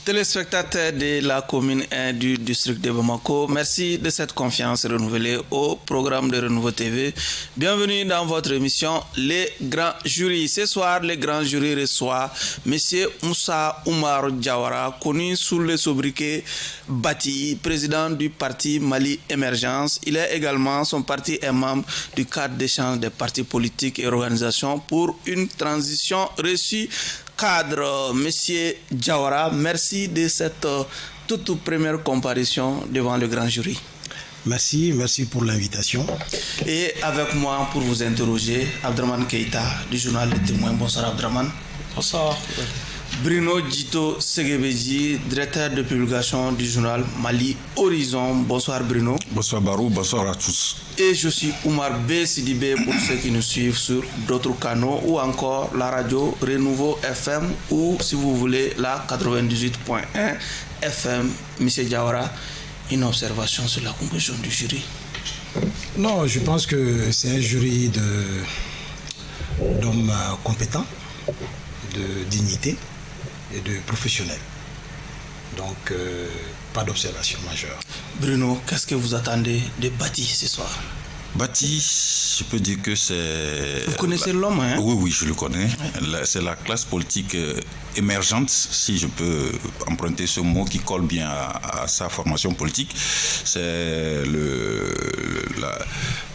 Téléspectateurs de la commune 1 du district de Bamako, merci de cette confiance renouvelée au programme de Renouveau TV. Bienvenue dans votre émission Les Grands Jurys. Ce soir, les Grands Jurys reçoivent M. Moussa Oumar Diawara, connu sous le sobriquet Bati, président du parti Mali Émergence. Il est également, son parti est membre du cadre d'échange des partis politiques et organisations pour une transition réussie. Cadre, Monsieur Diawara, merci de cette toute première comparution devant le grand jury. Merci pour l'invitation. Et avec moi pour vous interroger, Abdraman Keïta du journal Le Témoin. Bonsoir Abdraman. Bonsoir. Bruno Djito Segebeji, directeur de publication du journal Mali Horizon. Bonsoir Bruno. Bonsoir Barou, bonsoir à tous. Et je suis Oumar B. Sidibé pour ceux qui nous suivent sur d'autres canaux ou encore la radio Renouveau FM ou si vous voulez la 98.1 FM. Monsieur Diawara, une observation sur la composition du jury? Non, je pense que c'est un jury d'hommes compétents, de dignité et de professionnels. Donc, pas d'observation majeure. Bruno, qu'est-ce que vous attendez de Bati ce soir? Bati, je peux dire que c'est... Vous connaissez l'homme, hein? Oui, je le connais. Oui. C'est la classe politique émergente, si je peux emprunter ce mot qui colle bien à sa formation politique. C'est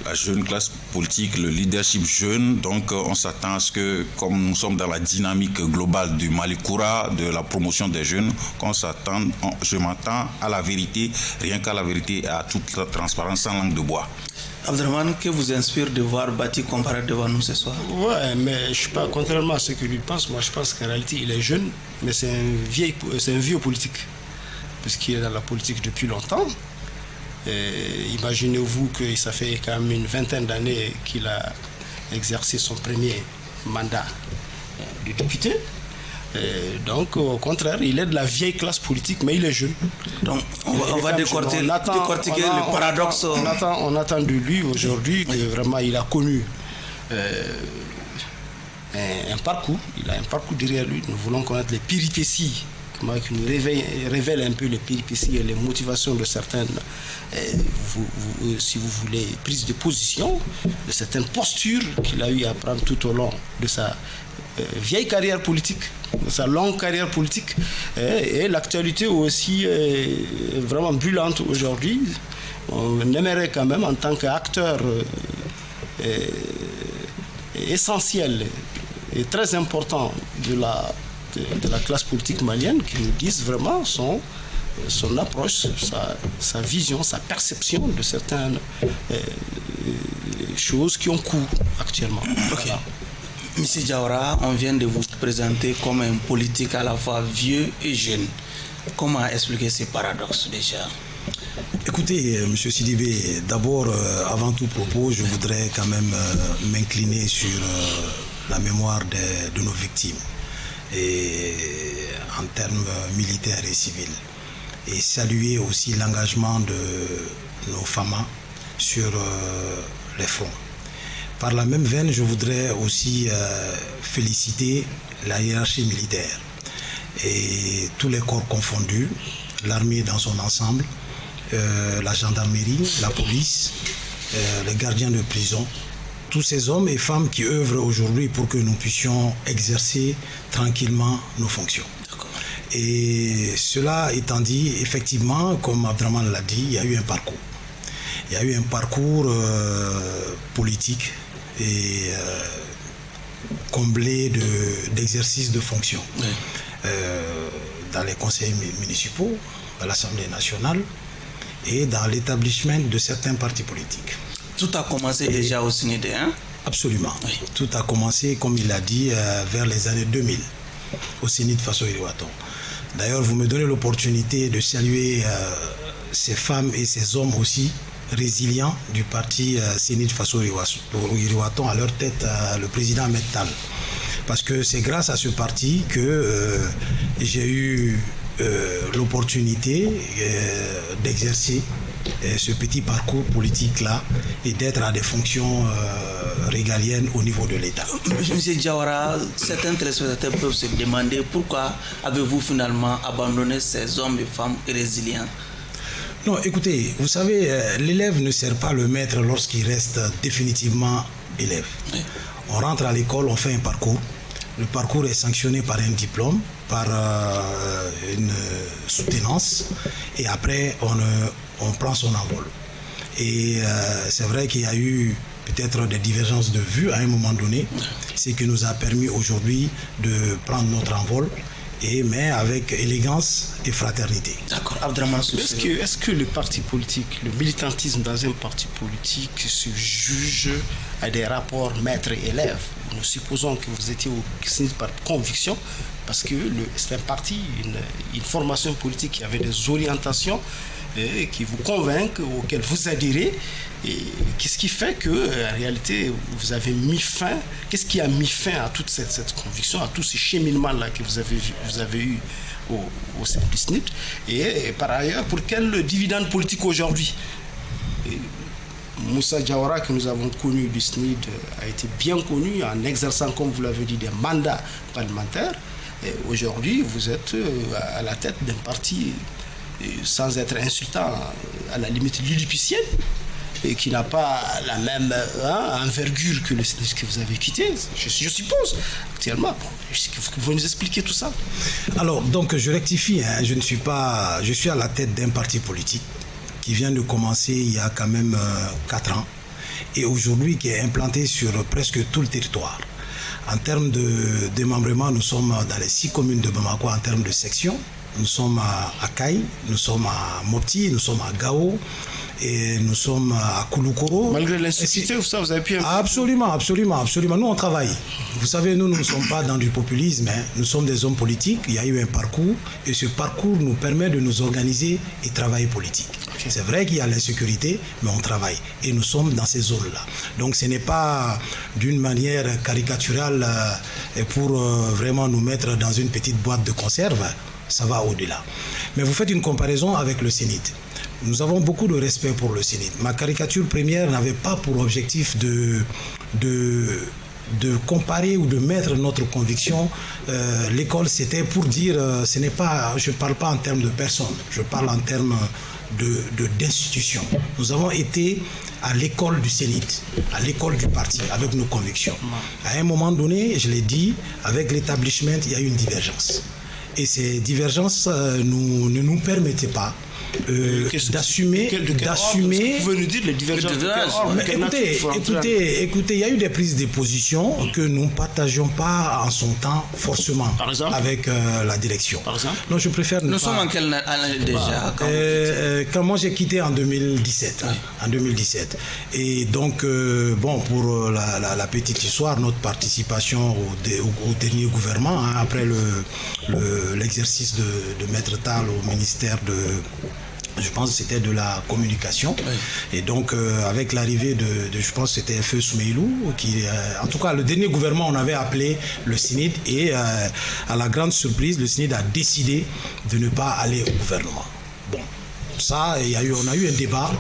la jeune classe politique, le leadership jeune. Donc on s'attend à ce que, comme nous sommes dans la dynamique globale du Malikoura, de la promotion des jeunes, je m'attends à la vérité, rien qu'à la vérité et à toute la transparence sans langue de bois. Abdraman, que vous inspire de voir Bati comparaître devant nous ce soir? Ouais, mais je ne suis pas, contrairement à ce que lui pense, moi je pense qu'en réalité il est jeune, mais c'est un vieux politique, puisqu'il est dans la politique depuis longtemps. Imaginez-vous que ça fait quand même une vingtaine d'années qu'il a exercé son premier mandat de député. Donc, au contraire, il est de la vieille classe politique, mais il est jeune. Donc, on va décortiquer le paradoxe. On attend de lui aujourd'hui que vraiment il a connu un parcours. Il a un parcours derrière lui. Nous voulons connaître les péripéties, qui nous révèlent un peu les péripéties et les motivations de certaines, si vous voulez, prises de position, de certaines postures qu'il a eu à prendre tout au long de sa vieille carrière politique, de sa longue carrière politique, et l'actualité aussi est vraiment brûlante aujourd'hui. On aimerait quand même, en tant qu'acteur essentiel et très important de la classe politique malienne, qui nous dise vraiment son approche, sa vision, sa perception de certaines choses qui ont cours actuellement. Okay. Voilà. Monsieur Diawara, on vient de vous présenter comme un politique à la fois vieux et jeune. Comment expliquer ces paradoxes déjà? Écoutez, M. Sidibé, d'abord, avant tout propos, je voudrais quand même m'incliner sur la mémoire de nos victimes, et en termes militaires et civils, et saluer aussi l'engagement de nos FAMA sur les fronts. Par la même veine, je voudrais aussi féliciter la hiérarchie militaire et tous les corps confondus, l'armée dans son ensemble, la gendarmerie, la police, les gardiens de prison, tous ces hommes et femmes qui œuvrent aujourd'hui pour que nous puissions exercer tranquillement nos fonctions. Et cela étant dit, effectivement, comme Abdraman l'a dit, il y a eu un parcours. Il y a eu un parcours politique et comblé d'exercices de fonctions. Oui. Dans les conseils municipaux, à l'Assemblée nationale et dans l'établissement de certains partis politiques. Tout a commencé déjà au CNID, hein? Absolument. Oui. Tout a commencé, comme il l'a dit, vers les années 2000, au CNID Faso Iriwaton. D'ailleurs, vous me donnez l'opportunité de saluer ces femmes et ces hommes aussi résilients du parti CNID Faso Iriwaton, à leur tête le président Ahmed Tal. Parce que c'est grâce à ce parti que j'ai eu l'opportunité d'exercer ce petit parcours politique-là et d'être à des fonctions régaliennes au niveau de l'État. Monsieur Diawara, certains téléspectateurs peuvent se demander pourquoi avez-vous finalement abandonné ces hommes et femmes résilients? Non, écoutez, vous savez, l'élève ne sert pas le maître lorsqu'il reste définitivement élève. Oui. On rentre à l'école, on fait un parcours. Le parcours est sanctionné par un diplôme, par une soutenance, et après on prend son envol. Et c'est vrai qu'il y a eu peut-être des divergences de vues à un moment donné, ce qui nous a permis aujourd'hui de prendre notre envol, mais avec élégance et fraternité. D'accord. Abdraman Soussé. Est-ce que le parti politique, le militantisme dans un parti politique se juge à des rapports maître-élève? Nous supposons que vous étiez au CNID par conviction, parce que c'est un parti, une formation politique qui avait des orientations qui vous convainquent, auxquelles vous adhérez. Et qu'est-ce qui fait que, en réalité, vous avez mis fin? Qu'est-ce qui a mis fin à toute cette conviction, à tous ces cheminements-là que vous avez eu au sein du SNID? Et par ailleurs, pour quel dividende politique aujourd'hui? Moussa Diawara, que nous avons connu du SNID, a été bien connu en exerçant, comme vous l'avez dit, des mandats parlementaires. Et aujourd'hui, vous êtes à la tête d'un parti, sans être insultant, à la limite lilliputienne, et qui n'a pas la même envergure que le SNID que vous avez quitté, je suppose, actuellement. Vous pouvez nous expliquer tout ça? Alors, donc, je rectifie, je suis à la tête d'un parti politique qui vient de commencer il y a quand même 4 ans, et aujourd'hui qui est implanté sur presque tout le territoire. En termes de démembrement, nous sommes dans les 6 communes de Bamako en termes de sections. Nous sommes à Kaï, nous sommes à Mopti, nous sommes à Gao, et nous sommes à Kouloukoro. Malgré l'insécurité, vous avez pu... Absolument. Nous, on travaille. Vous savez, nous ne sommes pas dans du populisme, nous sommes des hommes politiques. Il y a eu un parcours, et ce parcours nous permet de nous organiser et travailler politique. Okay. C'est vrai qu'il y a l'insécurité, mais on travaille. Et nous sommes dans ces zones-là. Donc ce n'est pas d'une manière caricaturale pour vraiment nous mettre dans une petite boîte de conserve. Ça va au-delà. Mais vous faites une comparaison avec le CNID. Nous avons beaucoup de respect pour le CNID. Ma caricature première n'avait pas pour objectif de comparer ou de mettre notre conviction. L'école, c'était pour dire, je ne parle pas en termes de personnes, je parle en termes d'institutions. Nous avons été à l'école du CNID, à l'école du parti, avec nos convictions. À un moment donné, je l'ai dit, avec l'établissement, il y a eu une divergence. Et ces divergences ne nous permettaient pas d'assumer. Vous pouvez nous dire les divergences? Écoutez, il y a eu des prises de position que nous ne partagions pas en son temps forcément avec la direction. Par exemple? Non, je préfère ne Nous pas... sommes en quelle année déjà quand moi j'ai quitté en 2017. Oui. En 2017. Et donc, pour la petite histoire, notre participation au dernier gouvernement, après l'exercice de Maître Tal au ministère je pense que c'était de la communication. Oui. Et donc, avec l'arrivée je pense que c'était Feu Soumeilou, en tout cas, le dernier gouvernement, on avait appelé le CNID, et à la grande surprise, le CNID a décidé de ne pas aller au gouvernement. Bon. Ça, on a eu un débat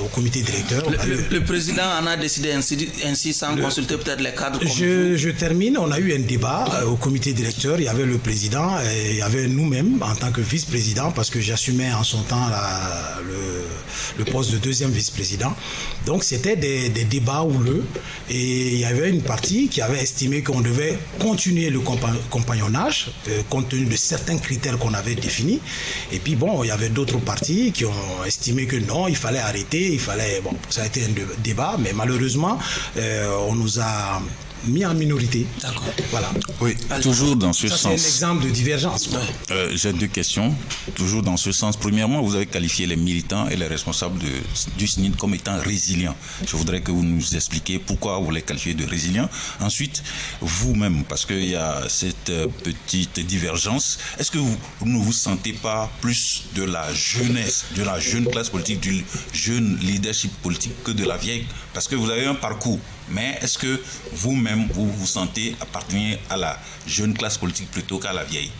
au comité directeur. Le président en a décidé ainsi sans consulter peut-être les cadres. Je termine. On a eu un débat au comité directeur. Il y avait le président et il y avait nous-mêmes en tant que vice-président, parce que j'assumais en son temps le poste de deuxième vice-président. Donc c'était des débats houleux, et il y avait une partie qui avait estimé qu'on devait continuer le compagnonnage compte tenu de certains critères qu'on avait définis. Et puis il y avait d'autres partis qui ont estimé que non, il fallait arrêter, ça a été un débat, mais malheureusement, on nous a mis en minorité. D'accord. Voilà. Oui, toujours dans ce sens. C'est un exemple de divergence. J'ai 2 questions, toujours dans ce sens. Premièrement, vous avez qualifié les militants et les responsables du SNID comme étant résilients. Je voudrais que vous nous expliquiez pourquoi vous les qualifiez de résilients. Ensuite, vous-même, parce qu'il y a cette petite divergence, est-ce que vous ne vous sentez pas plus de la jeunesse, de la jeune classe politique, du jeune leadership politique que de la vieille? Parce que vous avez un parcours. Mais est-ce que vous-même, vous vous sentez appartenir à la jeune classe politique plutôt qu'à la vieille?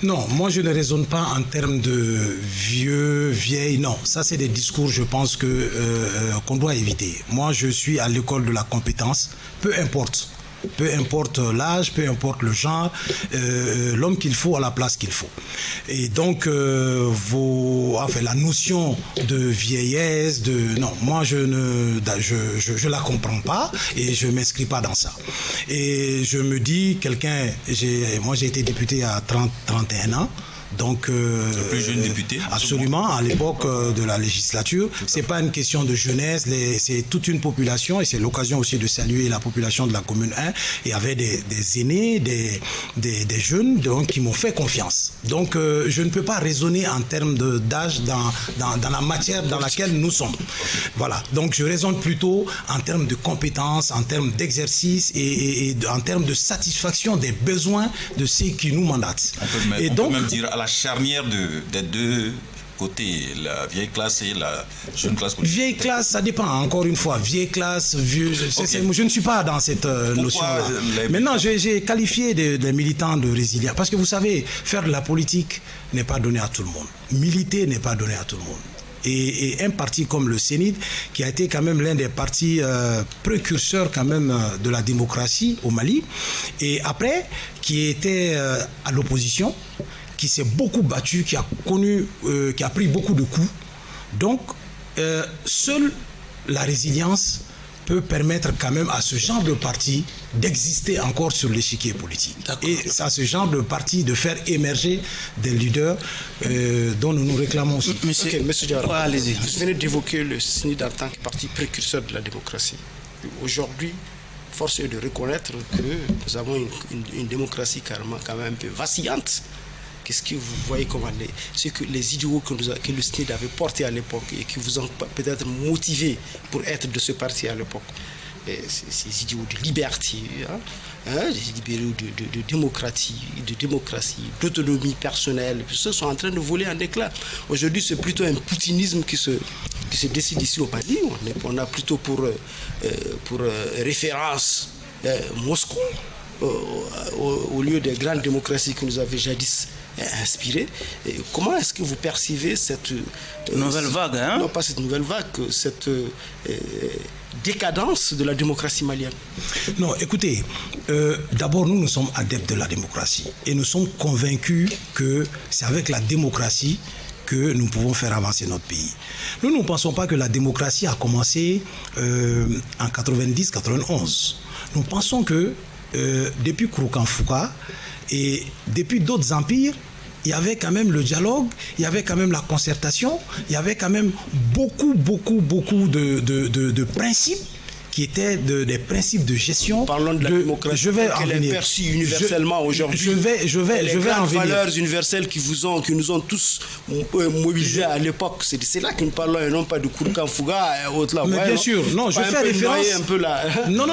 Non, moi je ne raisonne pas en termes de vieux, vieille, non. Ça c'est des discours, je pense, qu'on doit éviter. Moi je suis à l'école de la compétence, peu importe. Peu importe l'âge, peu importe le genre, l'homme qu'il faut à la place qu'il faut. Et donc, la notion de vieillesse, non, moi je la comprends pas et je m'inscris pas dans ça. Et je me dis, moi j'ai été député à 31 ans. Donc, le plus jeune député? Absolument, à l'époque de la législature. C'est pas une question de jeunesse, c'est toute une population et c'est l'occasion aussi de saluer la population de la commune 1. Il y avait des aînés, des jeunes donc, qui m'ont fait confiance. Donc, je ne peux pas raisonner en termes d'âge dans la matière dans laquelle nous sommes. Voilà, donc je raisonne plutôt en termes de compétences, en termes d'exercice et en termes de satisfaction des besoins de ceux qui nous mandatent. On peut même dire à la charnière des deux côtés, la vieille classe et la jeune classe politique. Vieille classe, ça dépend, encore une fois. Vieille classe, vieux... je ne suis pas dans cette notion-là. Maintenant, j'ai qualifié des militants de résilience. Parce que vous savez, faire de la politique n'est pas donné à tout le monde. Militer n'est pas donné à tout le monde. Et un parti comme le CENID, qui a été quand même l'un des partis précurseurs quand même de la démocratie au Mali, et après, qui était à l'opposition, qui s'est beaucoup battu, qui a pris beaucoup de coups. Donc, seule la résilience peut permettre quand même à ce genre de parti d'exister encore sur l'échiquier politique. Et à ce genre de parti de faire émerger des leaders dont nous nous réclamons aussi. Monsieur Diawara, allez-y. Vous venez d'évoquer le CENID en tant que parti précurseur de la démocratie. Aujourd'hui, force est de reconnaître que nous avons une démocratie quand même un peu vacillante. Qu'est-ce que vous voyez comme les idéaux que le CENID avait portés à l'époque et qui vous ont peut-être motivé pour être de ce parti à l'époque? Ces idéaux de liberté, des idéaux de démocratie, d'autonomie personnelle, ceux sont en train de voler en éclats. Aujourd'hui, c'est plutôt un poutinisme qui se décide ici au Mali. On a plutôt pour référence Moscou au lieu des grandes démocraties que nous avions jadis inspiré. Et comment est-ce que vous percevez cette nouvelle vague, non pas cette nouvelle vague, cette décadence de la démocratie malienne? Non, écoutez, d'abord nous sommes adeptes de la démocratie et nous sommes convaincus que c'est avec la démocratie que nous pouvons faire avancer notre pays. Nous ne pensons pas que la démocratie a commencé en 90-91. Nous pensons que depuis Kouroukan Fouka et depuis d'autres empires, il y avait quand même le dialogue, il y avait quand même la concertation, il y avait quand même beaucoup de principes qui étaient des principes de gestion. Parlons de la démocratie. Je vais en venir. Perçue universellement aujourd'hui. Je vais en venir. Les valeurs universelles qui nous ont tous mobilisés à l'époque. C'est là que nous parlons et non pas de Kouroukan Fouga et autres là. Mais bien sûr, non, je fais référence. Un peu là. Non,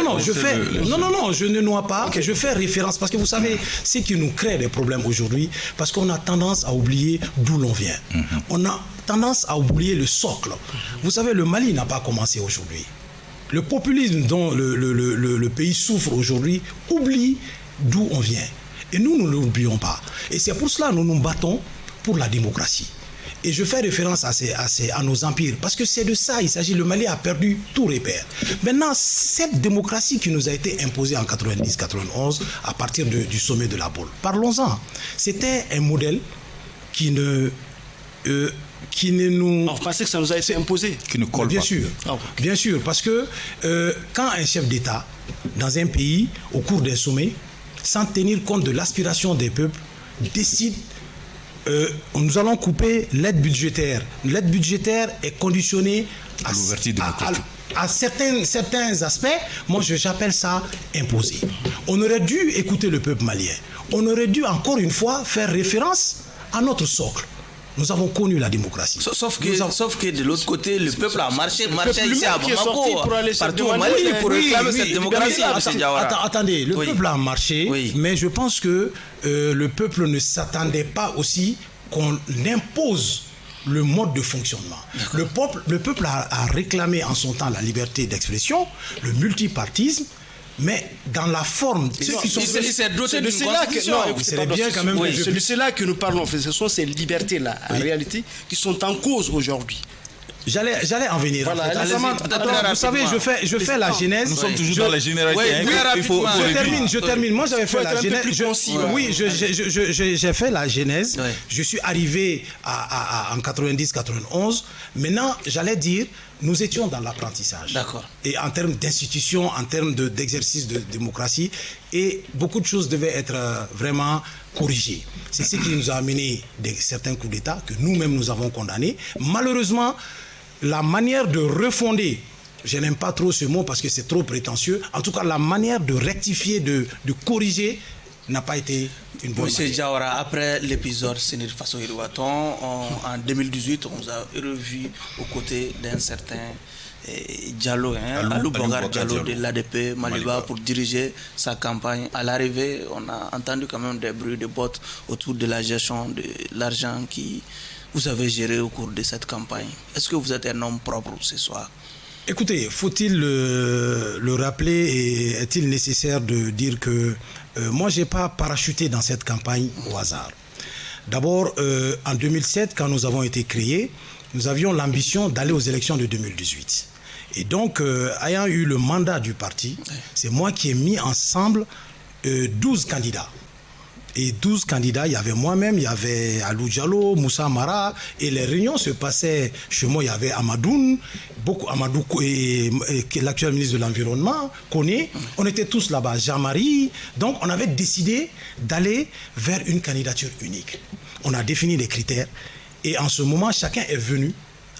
je ne noie pas. Okay. Je fais référence parce que vous savez, ce qui nous crée des problèmes aujourd'hui, parce qu'on a tendance à oublier d'où l'on vient. On a tendance à oublier le socle. Vous savez, le Mali n'a pas commencé aujourd'hui. Le populisme dont le pays souffre aujourd'hui oublie d'où on vient. Et nous ne l'oublions pas. Et c'est pour cela que nous nous battons pour la démocratie. Et je fais référence à nos empires, parce que c'est de ça il s'agit. Le Mali a perdu tout repère. Maintenant, cette démocratie qui nous a été imposée en 90-91, à partir du sommet de la Baule, parlons-en. C'était un modèle qui ne nous... Vous pensez que ça nous a été imposé? Qui ne colle bien pas. Sûr, bien sûr, parce que quand un chef d'État, dans un pays, au cours d'un sommet, sans tenir compte de l'aspiration des peuples, décide nous allons couper l'aide budgétaire. L'aide budgétaire est conditionnée à l'ouverture démocratique. À certains aspects, moi j'appelle ça imposé. On aurait dû écouter le peuple malien. On aurait dû encore une fois faire référence à notre socle. Nous avons connu la démocratie. Sauf que de l'autre côté, le peuple a marché ici à Bamako, partout au Mali, pour réclamer cette démocratie. Attendez, le peuple a marché, mais je pense que le peuple ne s'attendait pas aussi qu'on impose le mode de fonctionnement. Le peuple a réclamé en son temps la liberté d'expression, le multipartisme, mais dans la forme, c'est de cela que nous parlons. Ce sont ces libertés-là, en réalité, qui sont en cause aujourd'hui. J'allais en venir. Voilà, vous savez, je fais la genèse. Nous sommes toujours dans la généralité. Je termine. Moi, j'avais fait la genèse. J'ai fait la genèse. Ouais. Je suis arrivé en 90-91. Maintenant, j'allais dire, nous étions dans l'apprentissage. D'accord. Et en termes d'institutions, en termes d'exercice de démocratie, et beaucoup de choses devaient être vraiment corrigées. C'est ce qui nous a amené certains coups d'État que nous-mêmes nous avons condamnés. Malheureusement, la manière de refonder, je n'aime pas trop ce mot parce que c'est trop prétentieux, en tout cas la manière de rectifier, de corriger n'a pas été une bonne Monsieur manière. Diawara, après l'épisode Sénir Faso Iriwaton, en 2018, on vous a revu aux côtés d'un certain Diallo, Alou Bogar Diallo de l'ADP Maliba pour diriger sa campagne. À l'arrivée, on a entendu quand même des bruits de bottes autour de la gestion de l'argent qui vous avez géré au cours de cette campagne. Est-ce que vous êtes un homme propre ce soir? Écoutez, faut-il le rappeler et est-il nécessaire de dire que moi, je n'ai pas parachuté dans cette campagne au hasard. D'abord, en 2007, quand nous avons été créés, nous avions l'ambition d'aller aux élections de 2018. Et donc, ayant eu le mandat du parti, c'est moi qui ai mis ensemble 12 candidats. Et 12 candidats, il y avait moi-même, il y avait Alou Diallo, Moussa Mara, et les réunions se passaient chez moi, il y avait Amadoun, Amadou et l'actuel ministre de l'Environnement, Koné, on était tous là-bas, Jean-Marie, donc on avait décidé d'aller vers une candidature unique. On a défini les critères, et en ce moment, chacun est venu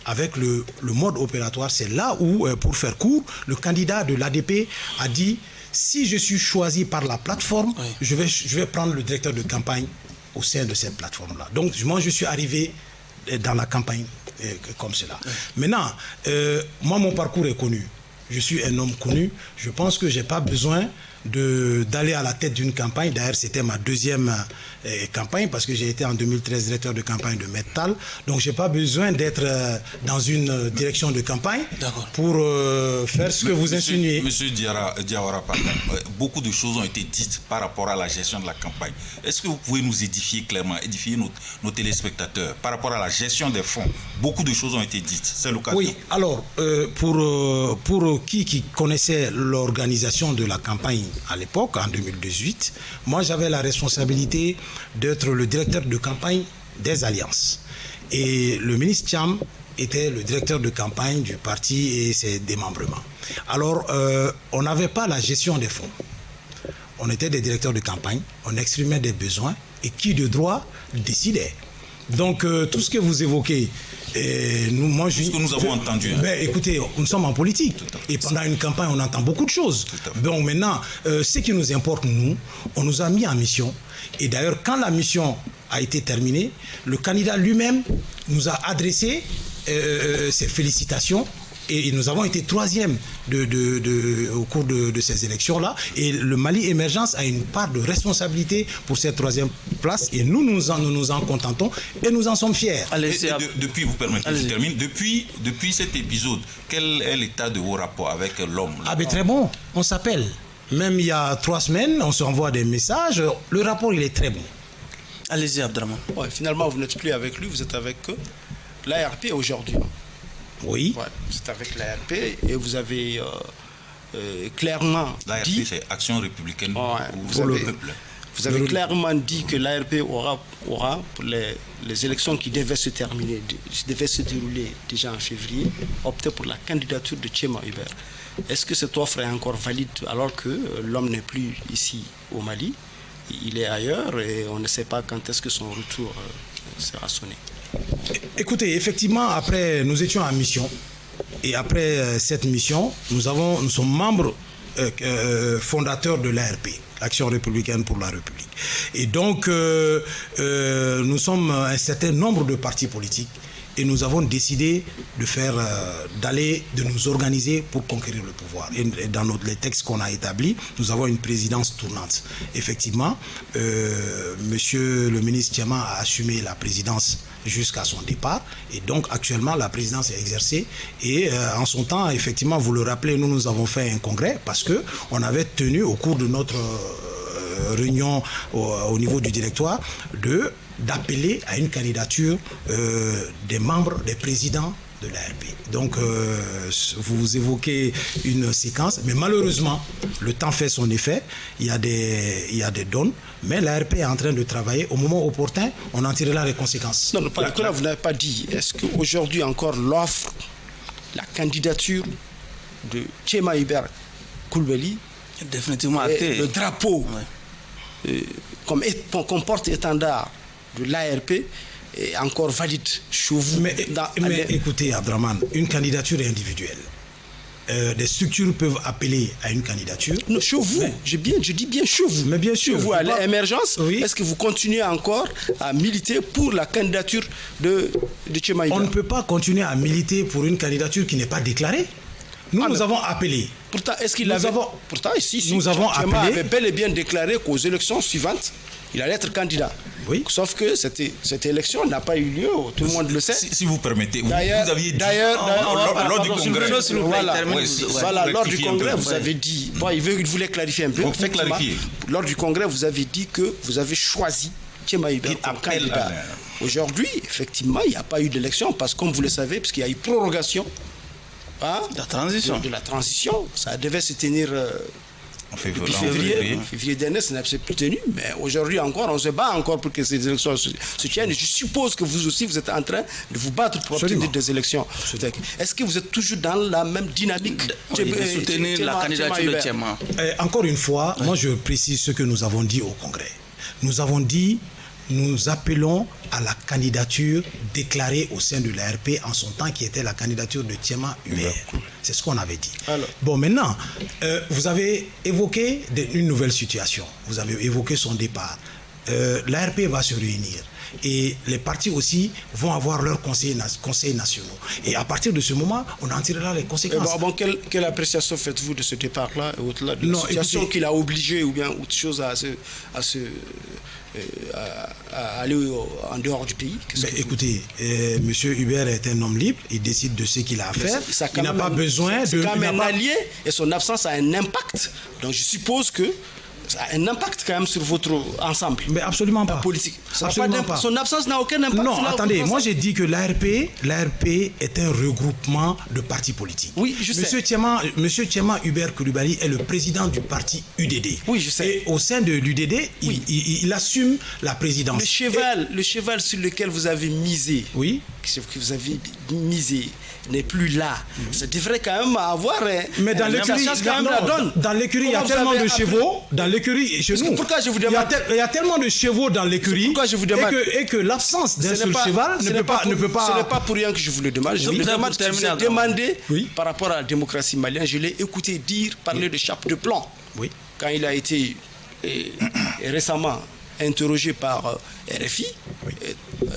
avec le mode opératoire. C'est là où, pour faire court, le candidat de l'ADP a dit: si je suis choisi par la plateforme, je vais prendre le directeur de campagne au sein de cette plateforme-là. Donc, moi, je suis arrivé dans la campagne comme cela. Maintenant, moi, mon parcours est connu. Je suis un homme connu. Je pense que je n'ai pas besoin d'aller à la tête d'une campagne. D'ailleurs, c'était ma deuxième campagne parce que j'ai été en 2013 directeur de campagne de Mettal. Donc, je n'ai pas besoin d'être dans une direction de campagne pour faire ce que vous insinuez. Monsieur Diawara, beaucoup de choses ont été dites par rapport à la gestion de la campagne. Est-ce que vous pouvez nous édifier clairement, édifier nos téléspectateurs par rapport à la gestion des fonds? Beaucoup de choses ont été dites. C'est l'occasion. Oui, alors, pour qui connaissait l'organisation de la campagne à l'époque, en 2018, moi j'avais la responsabilité d'être le directeur de campagne des alliances. Et le ministre Thiam était le directeur de campagne du parti et ses démembrements. Alors, on n'avait pas la gestion des fonds. On était des directeurs de campagne, on exprimait des besoins et qui de droit décidait. Donc, tout ce que vous évoquez, ce que nous avons entendu. Écoutez, nous sommes en politique. Et pendant une campagne, on entend beaucoup de choses. Donc maintenant, ce qui nous importe, nous, on nous a mis en mission. Et d'ailleurs, quand la mission a été terminée, le candidat lui-même nous a adressé ses félicitations. Et nous avons été troisième au cours de ces élections-là. Et le Mali Émergence a une part de responsabilité pour cette troisième place. Et nous nous en contentons et nous en sommes fiers. Depuis, vous permettez, je termine. Depuis cet épisode, quel est l'état de vos rapports avec l'homme? Très bon. On s'appelle. Même il y a 3 semaines, on s'envoie des messages. Le rapport, il est très bon. Allez-y, Abdraman. Finalement, vous n'êtes plus avec lui, vous êtes avec l'ARP aujourd'hui. Oui. Vous êtes avec l'ARP et vous avez clairement dit... L'ARP, c'est Action républicaine pour le peuple. Vous avez clairement dit que l'ARP aura pour les élections qui devaient se dérouler déjà en février, opté pour la candidature de Tchema Hubert. Est-ce que cette offre est encore valide alors que l'homme n'est plus ici au Mali? Il est ailleurs et on ne sait pas quand est-ce que son retour sera sonné. Écoutez, effectivement, après, nous étions en mission. Et après cette mission, nous sommes membres fondateurs de l'ARP, l'Action républicaine pour la République. Et donc, nous sommes un certain nombre de partis politiques et nous avons décidé de nous organiser pour conquérir le pouvoir. Et dans les textes qu'on a établis, nous avons une présidence tournante. Effectivement, monsieur le ministre Tchema a assumé la présidence jusqu'à son départ, et donc actuellement la présidence est exercée, et en son temps, effectivement, vous le rappelez, nous avons fait un congrès parce que on avait tenu au cours de notre réunion au niveau du directoire d'appeler à une candidature des membres, des présidents de l'ARP. Donc vous évoquez une séquence, mais malheureusement le temps fait son effet, il y a des donnes, mais l'ARP est en train de travailler. Au moment opportun, on en tirera les conséquences. Non, là, vous n'avez pas dit, est-ce qu'aujourd'hui encore l'offre, la candidature de Tchema Hubert Coulibaly, définitivement acté, le drapeau comme porte-étendard de l'ARP est encore valide chez vous? Mais écoutez, Abdraman, une candidature est individuelle. Des structures peuvent appeler à une candidature. Non, chez vous, je dis bien chez vous. Mais bien sûr. Chez vous, à l'émergence, oui. Est-ce que vous continuez encore à militer pour la candidature de Tchema Hubert? On ne peut pas continuer à militer pour une candidature qui n'est pas déclarée. Nous avons appelé. Pourtant, est-ce qu'il avait... Pourtant, si nous avons Tchema appelé... avait bel et bien déclaré qu'aux élections suivantes, il allait être candidat. Oui. Sauf que cette élection n'a pas eu lieu, tout le monde le sait. Si vous permettez, vous aviez dit lors du congrès. Lors du congrès, vous avez dit, il voulait clarifier un peu. Lors du congrès, vous avez dit que vous avez choisi Tchema Hubert comme candidat. Aujourd'hui, effectivement, il n'y a pas eu d'élection parce que, comme vous le savez, puisqu'il y a eu prorogation de la transition, ça devait se tenir en février dernier, ça n'a plus tenu, mais aujourd'hui encore, on se bat encore pour que ces élections se tiennent. Je suppose que vous aussi, vous êtes en train de vous battre pour obtenir des élections. Est-ce que vous êtes toujours dans la même dynamique de soutenir la candidature de Tchema? Encore une fois, moi je précise ce que nous avons dit au Congrès. Nous avons dit, nous appelons à la candidature déclarée au sein de l'ARP en son temps, qui était la candidature de Tchema Hubert. C'est ce qu'on avait dit. Bon, maintenant, vous avez évoqué une nouvelle situation. Vous avez évoqué son départ. L'ARP va se réunir. Et les partis aussi vont avoir leurs conseils nationaux. Et à partir de ce moment, on en tirera les conséquences. Quelle appréciation faites-vous de ce départ-là, au-delà de la situation qui l'a obligé, ou bien autre chose à aller en dehors du pays? Écoutez, M. Hubert est un homme libre, il décide de ce qu'il a à faire. Il n'a pas besoin de... C'est quand même un allié, et son absence a un impact. Donc je suppose que ça a un impact quand même sur votre ensemble. Mais absolument pas. Politique. Absolument pas. Son absence n'a aucun impact. Non, attendez, moi j'ai dit que l'ARP est un regroupement de partis politiques. Oui, je sais. Monsieur Tchema Hubert Coulibaly est le président du parti UDD. Oui, je sais. Et au sein de l'UDD, il assume la présidence. Le cheval sur lequel vous avez misé, que vous avez misé, n'est plus là. Ça devrait quand même avoir... Mais dans l'écurie, il y a tellement de chevaux. Dans l'écurie, chez nous, pourquoi je vous demande... il y a tellement de chevaux dans l'écurie. Pourquoi je vous demande... Et que l'absence d'un seul cheval ne peut pas... Ce n'est pas pour rien que je vous le demande. Je vous ai demandé par rapport à la démocratie malienne. Je l'ai écouté parler de chape de plomb. Oui. Quand il a été récemment interrogé par RFI,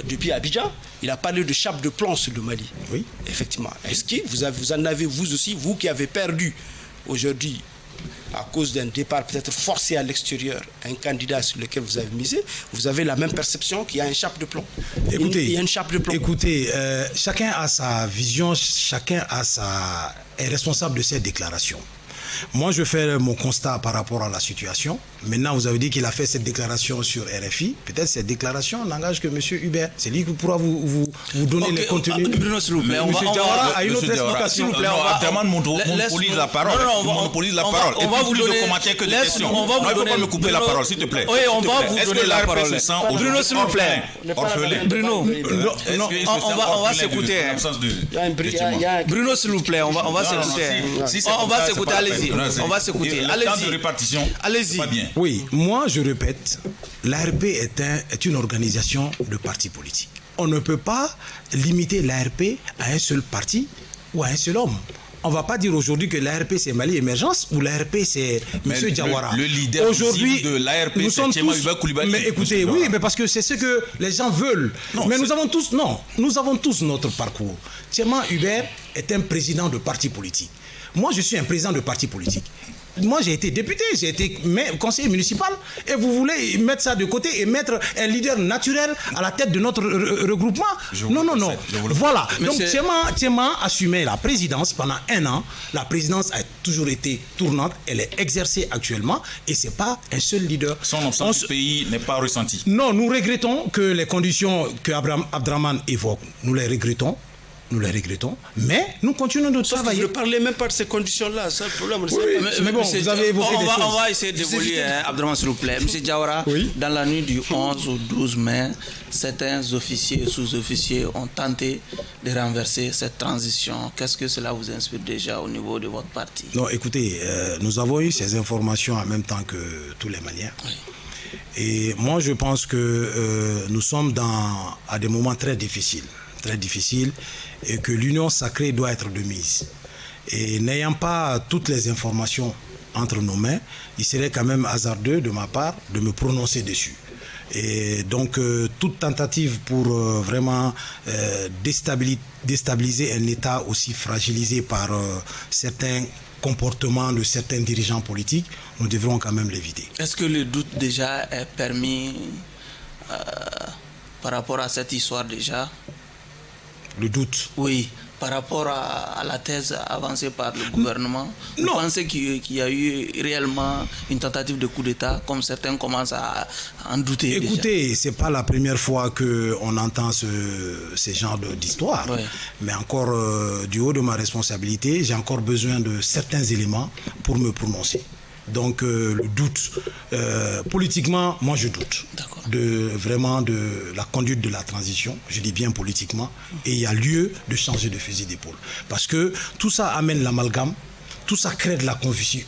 depuis Abidjan, il a parlé de chape de plomb sur le Mali. Oui. Effectivement. Est-ce que vous en avez, vous aussi, vous qui avez perdu aujourd'hui, à cause d'un départ peut-être forcé à l'extérieur, un candidat sur lequel vous avez misé, vous avez la même perception qu'il y a une chape de plomb? Écoutez, il y a une chape de plomb. Écoutez, chacun a sa vision, chacun est responsable de ses déclarations. Moi, je fais mon constat par rapport à la situation. Maintenant, vous avez dit qu'il a fait cette déclaration sur RFI. Peut-être cette déclaration n'engage que M. Hubert. C'est lui qui pourra vous donner les contenus. Bruno, s'il vous plaît. M. Diawara a une autre explication. On monopolise la parole. On monopolise la parole. On va vous donner de commentaires que de questions. On va vous donner... pas me couper la parole, s'il te plaît. Oui, on va vous donner la parole. Bruno, s'il vous plaît. Bruno, on va s'écouter. Bruno, s'il vous plaît, on va s'écouter. On va s'écouter, allez-y. On va s'écouter. Allez-y. Oui, moi je répète, l'ARP est une organisation de partis politiques. On ne peut pas limiter l'ARP à un seul parti ou à un seul homme. on ne va pas dire aujourd'hui que l'ARP c'est Mali Émergence ou l'ARP c'est M. Diawara. Le leader aujourd'hui de l'ARP, c'est Tchéma Hubert Coulibaly. Mais écoutez, oui, mais parce que c'est ce que les gens veulent. Non, mais nous avons tous notre parcours. Tchéma Hubert est un président de parti politique. Moi, je suis un président de parti politique. Moi, j'ai été député, j'ai été conseiller municipal, et vous voulez mettre ça de côté et mettre un leader naturel à la tête de notre regroupement? Non. Voilà. Donc, Tchéma assumait la présidence pendant 1 an. La présidence a toujours été tournante. Elle est exercée actuellement, et c'est pas un seul leader. Son absence du pays n'est pas ressenti. Non, nous regrettons que les conditions que Abdraman évoque, nous les regrettons, mais nous continuons de travailler. Vous ne parlez même pas de ces conditions-là, c'est le problème. Mais bon, vous avez évoqué des choses. On va essayer d'évoluer, Abdraman, s'il vous plaît. M. Diawara, dans la nuit du 11 au 12 mai, certains officiers et sous-officiers ont tenté de renverser cette transition. Qu'est-ce que cela vous inspire déjà au niveau de votre parti? Non, écoutez, nous avons eu ces informations en même temps que tous les Maliens. Oui. Et moi, je pense que nous sommes à des moments très difficiles, et que l'union sacrée doit être de mise. Et n'ayant pas toutes les informations entre nos mains, il serait quand même hasardeux de ma part de me prononcer dessus. Et donc, toute tentative pour vraiment déstabiliser un État aussi fragilisé par certains comportements de certains dirigeants politiques, nous devrons quand même l'éviter. Est-ce que le doute déjà est permis par rapport à cette histoire déjà? Le doute? Oui, par rapport à la thèse avancée par le gouvernement. Vous pensez qu'il y a eu réellement une tentative de coup d'État, comme certains commencent à en douter? Écoutez, ce n'est pas la première fois qu'on entend ce genre d'histoire. Oui. Mais encore, du haut de ma responsabilité, j'ai encore besoin de certains éléments pour me prononcer. Donc le doute, politiquement, moi je doute vraiment de la conduite de la transition, je dis bien politiquement, et il y a lieu de changer de fusil d'épaule. Parce que tout ça amène l'amalgame, tout ça crée de la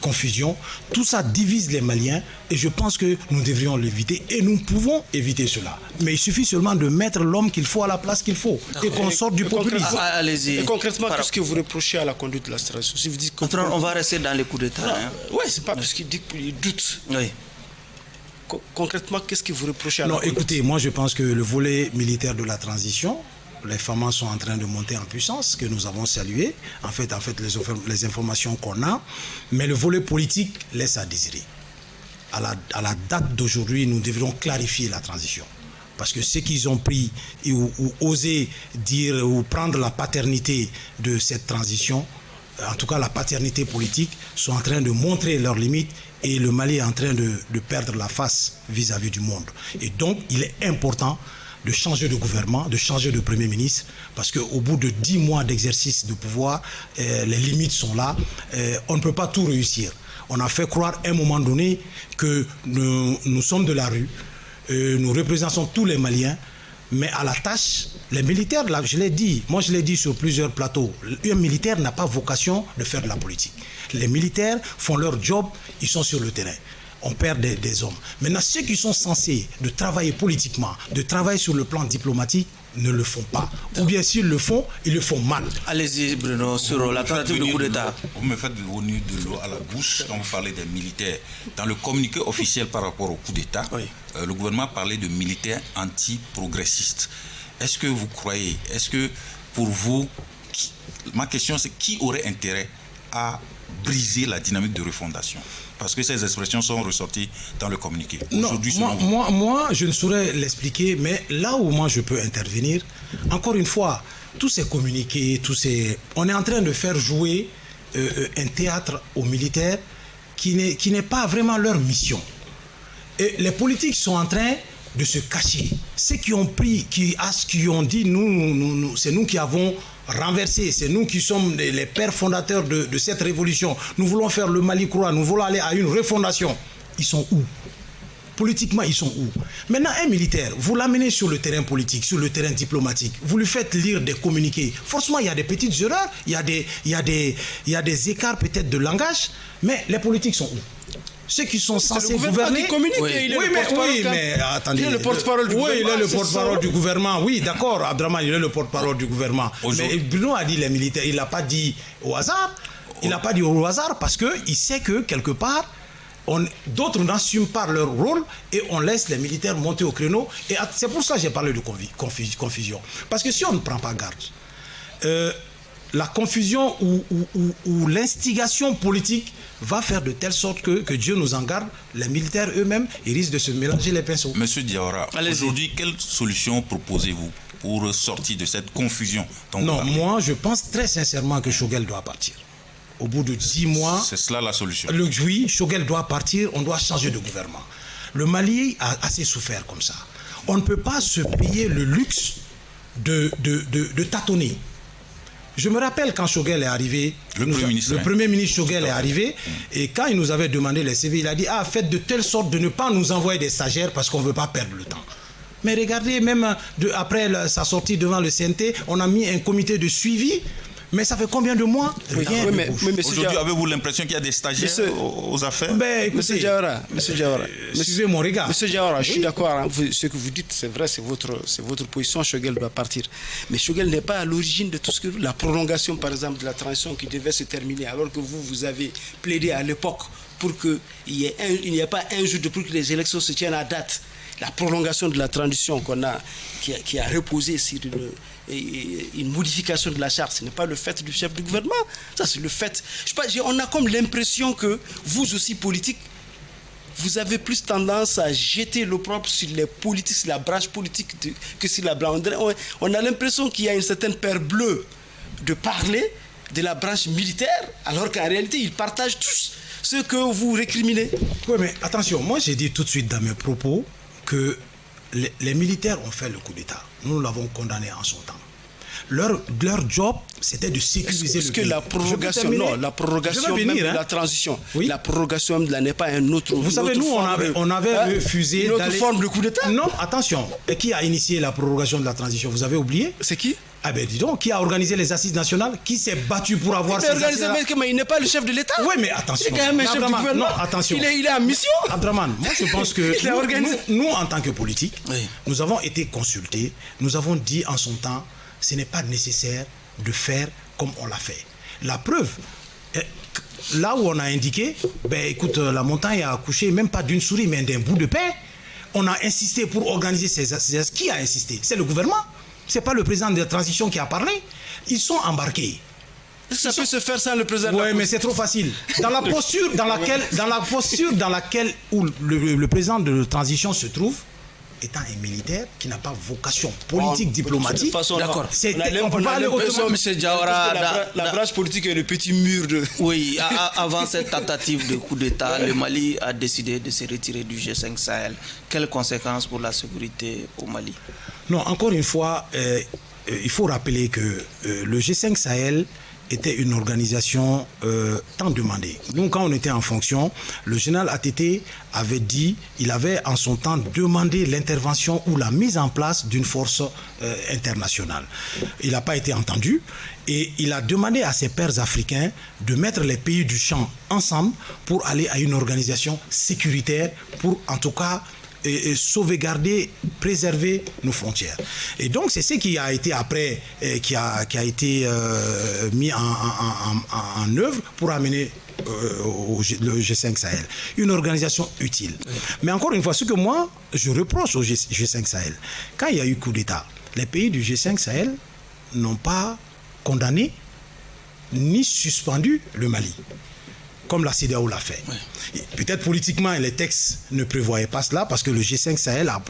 confusion, tout ça divise les Maliens, et je pense que nous devrions l'éviter, et nous pouvons éviter cela. Mais il suffit seulement de mettre l'homme qu'il faut à la place qu'il faut, et qu'on sorte du populisme. Allez-y. Et concrètement, qu'est-ce que vous reprochez à la conduite de la transition? Si vous dites on va rester dans les coups d'État. Oui, c'est pas parce qu'il dit qu'il doute. Oui. Concrètement, qu'est-ce que vous reprochez à la conduite? Écoutez, moi je pense que le volet militaire de la transition, les FAMA sont en train de monter en puissance, que nous avons salué, en fait les informations qu'on a, mais le volet politique laisse à désirer. À la date d'aujourd'hui, nous devrions clarifier la transition. Parce que ceux qui ont pris ou osé dire ou prendre la paternité de cette transition, en tout cas la paternité politique, sont en train de montrer leurs limites, et le Mali est en train de perdre la face vis-à-vis du monde. Et donc, il est important de changer de gouvernement, de changer de Premier ministre, parce qu'au bout de 10 mois d'exercice de pouvoir, les limites sont là, on ne peut pas tout réussir. On a fait croire à un moment donné que nous sommes de la rue, nous représentons tous les Maliens, mais à la tâche, les militaires, là, je l'ai dit sur plusieurs plateaux, un militaire n'a pas vocation de faire de la politique. Les militaires font leur job, ils sont sur le terrain. On perd des hommes. Maintenant, ceux qui sont censés de travailler politiquement, de travailler sur le plan diplomatique, ne le font pas. Ou bien s'ils le font, ils le font mal. Allez-y, Bruno, sur la tentative de coup d'État. Vous me faites venir de l'eau à la bouche quand vous parlez des militaires. Dans le communiqué officiel par rapport au coup d'État, le gouvernement parlait de militaires anti-progressistes. Est-ce que vous croyez, est-ce que pour vous, ma question c'est qui aurait intérêt à briser la dynamique de refondation? Parce que ces expressions sont ressorties dans le communiqué. Non, moi, je ne saurais l'expliquer, mais là où moi je peux intervenir, encore une fois, tous ces communiqués, on est en train de faire jouer un théâtre aux militaires qui n'est pas vraiment leur mission. Et les politiques sont en train de se cacher. Ceux qui ont pris, qui ont dit, c'est nous qui avons renversé, c'est nous qui sommes les pères fondateurs de cette révolution. Nous voulons faire le Mali croix, nous voulons aller à une refondation. Ils sont où? Politiquement, ils sont où? Maintenant, un militaire, vous l'amenez sur le terrain politique, sur le terrain diplomatique, vous lui faites lire des communiqués. Forcément, il y a des petites erreurs, il y a des écarts peut-être de langage, mais les politiques sont où? ceux qui sont censés le gouverner. Qui communique, oui, il est oui, le porte-parole. Mais attendez. Il est le porte-parole du gouvernement. Oui, il est le porte-parole du gouvernement. Oui, d'accord, Abdraman, il est le porte-parole du gouvernement. Mais Bruno a dit les militaires, il l'a pas dit au hasard. Il n'a pas dit au hasard parce qu'il sait que quelque part, d'autres n'assument pas leur rôle et on laisse les militaires monter au créneau. Et c'est pour ça que j'ai parlé de confusion. Parce que si on ne prend pas garde, la confusion ou l'instigation politique va faire de telle sorte que Dieu nous en garde, les militaires eux-mêmes, ils risquent de se mélanger les pinceaux. Monsieur Diawara, aujourd'hui, quelle solution proposez-vous pour sortir de cette confusion? Non, moi je pense très sincèrement que Choguel doit partir. Au bout de 10 mois... C'est cela la solution. Oui, Choguel doit partir, on doit changer de gouvernement. Le Mali a assez souffert comme ça. On ne peut pas se payer le luxe de tâtonner. Je me rappelle quand Choguel est arrivé, le Premier ministre Choguel est arrivé, et quand il nous avait demandé les CV, il a dit « faites de telle sorte de ne pas nous envoyer des stagiaires parce qu'on ne veut pas perdre le temps ». Mais regardez, même après sa sortie devant le CNT, on a mis un comité de suivi. Mais ça fait combien de mois? Rien. Mais aujourd'hui, avez-vous l'impression qu'il y a des stagiaires aux affaires? Monsieur Diawara, suivez mon regard. Monsieur Diawara, je suis d'accord. Hein, ce que vous dites, c'est vrai, c'est votre position. Choguel doit partir. Mais Choguel n'est pas à l'origine de tout ce que... La prolongation, par exemple, de la transition qui devait se terminer, alors que vous avez plaidé à l'époque pour qu'il n'y ait pas un jour pour que les élections se tiennent à date. La prolongation de la transition qui a reposé sur une modification de la charte, ce n'est pas le fait du chef du gouvernement. Ça, c'est le fait. Je sais pas, on a comme l'impression que vous aussi, politiques, vous avez plus tendance à jeter l'opprobre sur les politiques, sur la branche politique que sur la branche. On a l'impression qu'il y a une certaine peur bleue de parler de la branche militaire, alors qu'en réalité, ils partagent tous ce que vous récriminez. Oui, mais attention, moi j'ai dit tout de suite dans mes propos que les militaires ont fait le coup d'État. Nous l'avons condamné en son temps. Leur job, c'était de sécuriser le pays. La prorogation, la prorogation même de la transition, oui? La prorogation n'est pas un autre... Vous savez, nous, on avait refusé une autre forme de coup d'État. Non, attention. Et qui a initié la prorogation de la transition? Vous avez oublié? C'est qui? Ah ben dis donc, qui a organisé les assises nationales? Qui s'est battu pour avoir ces assises? Mais il n'est pas le chef de l'État. Oui, mais attention. Il est quand même un chef du gouvernement. Non, attention. Il est en mission. Abdraman, moi je pense que nous, en tant que politiques, nous avons été consultés. Nous avons dit en son temps, ce n'est pas nécessaire de faire comme on l'a fait. La preuve, là où on a indiqué, écoute, la montagne a accouché même pas d'une souris, mais d'un bout de pain. On a insisté pour organiser ces assises. Qui a insisté? C'est le gouvernement. Ce n'est pas le président de la transition qui a parlé. Ils sont embarqués. Est-ce que ça peut se faire sans le président? Oui, mais c'est trop facile. Dans la posture dans laquelle où le président de la transition se trouve, étant un militaire qui n'a pas vocation politique, diplomatique. D'accord. On peut pas aller autrement. M. Diawara, la branche politique est le petit mur de... Oui, avant cette tentative de coup d'État, le Mali a décidé de se retirer du G5 Sahel. Quelles conséquences pour la sécurité au Mali? Non, encore une fois, il faut rappeler que le G5 Sahel était une organisation tant demandée. Nous, quand on était en fonction, le général ATT avait dit, il avait en son temps demandé l'intervention ou la mise en place d'une force internationale. Il n'a pas été entendu et il a demandé à ses pairs africains de mettre les pays du champ ensemble pour aller à une organisation sécuritaire pour, en tout cas, et sauvegarder, préserver nos frontières. Et donc c'est ce qui a été après, qui a été mis en œuvre pour amener le G5 Sahel. Une organisation utile. Mais encore une fois, ce que moi, je reproche au G5 Sahel, quand il y a eu coup d'État, les pays du G5 Sahel n'ont pas condamné ni suspendu le Mali, comme la CEDEAO l'a fait. Oui. Peut-être politiquement, les textes ne prévoyaient pas cela parce que le G5 Sahel a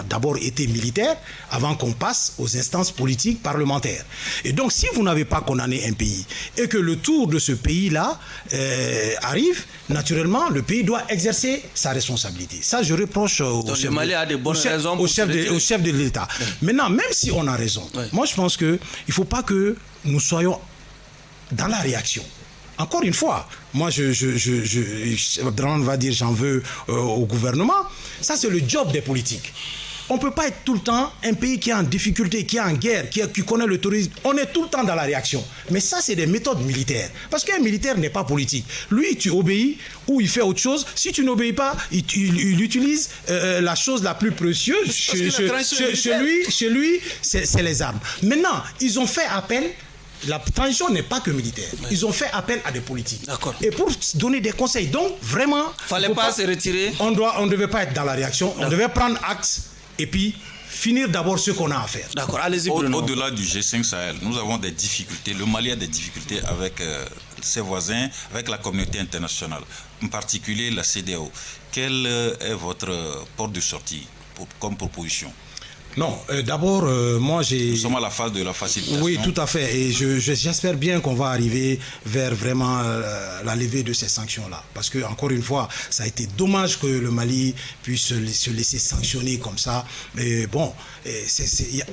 d'abord été militaire avant qu'on passe aux instances politiques parlementaires. Et donc, si vous n'avez pas condamné un pays et que le tour de ce pays-là arrive, naturellement, le pays doit exercer sa responsabilité. Ça, je reproche au chef de l'État. Oui. Maintenant, même si on a raison, oui, moi, je pense qu'il ne faut pas que nous soyons dans la réaction. Encore une fois, moi, Abdraman va dire j'en veux au gouvernement. Ça, c'est le job des politiques. On ne peut pas être tout le temps un pays qui est en difficulté, qui est en guerre, qui connaît le terrorisme. On est tout le temps dans la réaction. Mais ça, c'est des méthodes militaires. Parce qu'un militaire n'est pas politique. Lui, tu obéis ou il fait autre chose. Si tu n'obéis pas, il utilise la chose la plus précieuse chez lui, c'est les armes. Maintenant, ils ont fait appel. La transition n'est pas que militaire. Oui. Ils ont fait appel à des politiques. D'accord. Et pour donner des conseils. Donc, vraiment... Fallait pas se retirer. On ne devait pas être dans la réaction. On devait prendre acte et puis finir d'abord ce qu'on a à faire. D'accord, allez-y Bruno. Au-delà du G5 Sahel, nous avons des difficultés. Le Mali a des difficultés avec ses voisins, avec la communauté internationale, en particulier la CEDEAO. Quel est votre porte de sortie comme proposition ? Non, d'abord, moi j'ai... Nous sommes à la phase de la facilitation. Oui, tout à fait. Et j'espère bien qu'on va arriver vers vraiment la levée de ces sanctions-là. Parce que, encore une fois, ça a été dommage que le Mali puisse se laisser sanctionner comme ça. Mais bon,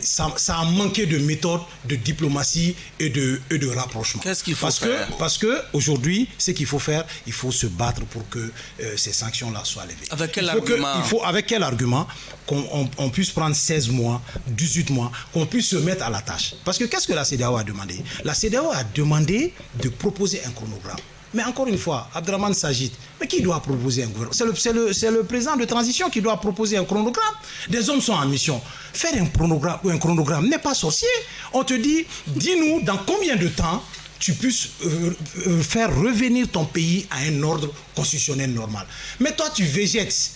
ça a manqué de méthode, de diplomatie et de rapprochement. Qu'est-ce qu'il faut faire ? Parce qu'aujourd'hui, ce qu'il faut faire, il faut se battre pour que ces sanctions-là soient levées. Avec quel argument ? Avec quel argument qu'on puisse prendre 16 mois, 18 mois, qu'on puisse se mettre à la tâche. Parce que qu'est-ce que la CEDEAO a demandé ? La CEDEAO a demandé de proposer un chronogramme. Mais encore une fois, Abdraman s'agite. Mais qui doit proposer un chronogramme ? C'est le président de transition qui doit proposer un chronogramme. Des hommes sont en mission. Faire un chronogramme n'est pas sorcier. On te dit, dis-nous dans combien de temps tu puisses faire revenir ton pays à un ordre constitutionnel normal. Mais toi, tu végètes.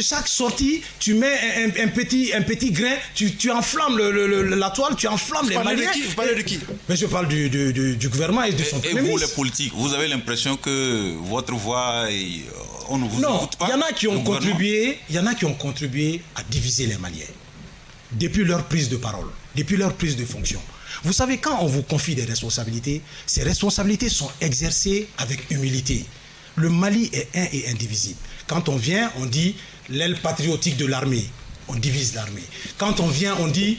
Chaque sortie, tu mets un petit grain, tu enflammes la toile, tu enflammes les Maliens. Vous parlez de qui ? Mais je parle du gouvernement et de son premier ministre. Et vous, les politiques, vous avez l'impression que votre voix, on ne vous écoute pas ? Il y en a qui ont contribué à diviser les Maliens depuis leur prise de parole, depuis leur prise de fonction. Vous savez, quand on vous confie des responsabilités, ces responsabilités sont exercées avec humilité. Le Mali est un et indivisible. Quand on vient, on dit l'aile patriotique de l'armée. On divise l'armée. Quand on vient, on dit